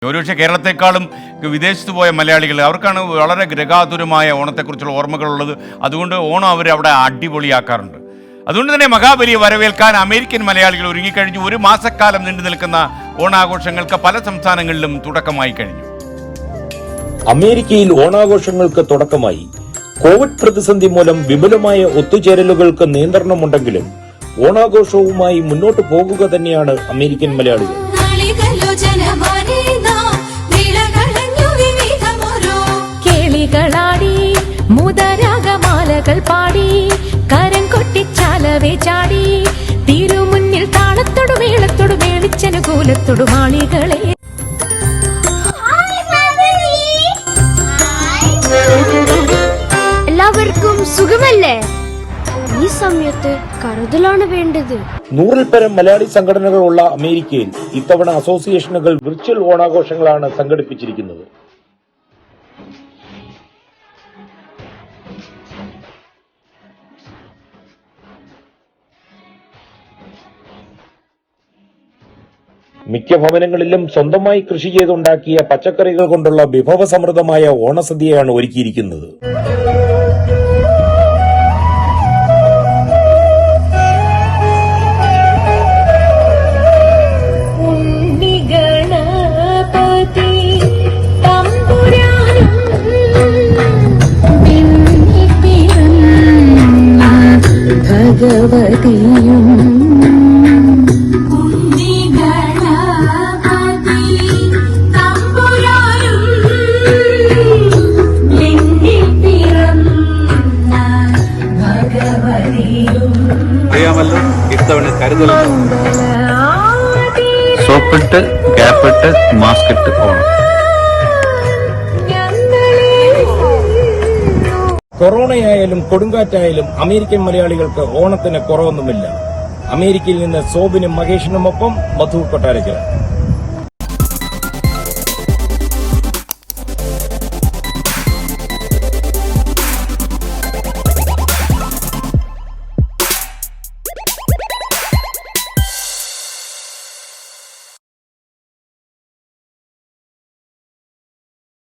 ഒരുപക്ഷെ കേരളത്തെക്കാളും വിദേശത്ത് പോയ മലയാളികൾ അവർക്കാണ് വളരെ ഗ്രഹാതുരമായ ഓണത്തെക്കുറിച്ചുള്ള ഓർമ്മകളുള്ളത്. അതുകൊണ്ട് ഓണം അവർ അവിടെ അടിപൊളിയാക്കാറുണ്ട്. അതുകൊണ്ട് തന്നെ മഹാബലിയെ വരവേൽക്കാൻ അമേരിക്കൻ മലയാളികൾ ഒരുങ്ങിക്കഴിഞ്ഞു. ഒരു മാസക്കാലം നീണ്ടു നിൽക്കുന്ന ഓണാഘോഷങ്ങൾക്ക് പല സംസ്ഥാനങ്ങളിലും തുടക്കമായി കഴിഞ്ഞു. അമേരിക്കയിൽ ഓണാഘോഷങ്ങൾക്ക് തുടക്കമായി. കോവിഡ് പ്രതിസന്ധി മൂലം വിപുലമായ ഒത്തുചേരലുകൾക്ക് നിയന്ത്രണമുണ്ടെങ്കിലും ഓണാഘോഷവുമായി മുന്നോട്ട് പോകുക തന്നെയാണ് അമേരിക്കൻ മലയാളികൾ. കേളികളാടി മുതരാഗമാലകൾ പാടി കരം കൊട്ടിച്ചാലവേ ചാടി തിരുമുന്നിൽ താളത്തോടു മേളത്തോടു മേളിച്ചനുകൂലത്തോടു മാളികളെ. എല്ലാവർക്കും സുഖമല്ലേ? ഈ സമയത്ത് കരുതലാണ് വേണ്ടത്. 100-ൽ പരം മലയാളി സംഘടനകളുള്ള അമേരിക്കയിൽ ഇത്തവണ അസോസിയേഷനുകൾ വിർച്വൽ ഓണാഘോഷങ്ങളാണ് സംഘടിപ്പിച്ചിരിക്കുന്നത്. മിക്ക ഭവനങ്ങളിലും സ്വന്തമായി കൃഷി ചെയ്തുണ്ടാക്കിയ പച്ചക്കറികൾ കൊണ്ടുള്ള വിഭവസമൃദ്ധമായ ഓണസദ്യയാണ് ഒരുക്കിയിരിക്കുന്നത്. അറിയാമല്ലോ ഇത്തവണ കരുതലുണ്ട്. സോപ്പിട്ട് ഗ്യാപ്പിട്ട് മാസ്ക് ഇട്ട് ഓണം. കൊറോണയായാലും കൊടുങ്കാറ്റായാലും അമേരിക്കൻ മലയാളികൾക്ക് ഓണത്തിന് കുറവൊന്നുമില്ല. അമേരിക്കയിൽ നിന്ന് സോബിനും മഹേഷിനുമൊപ്പം മധു കൊട്ടാരക്കര.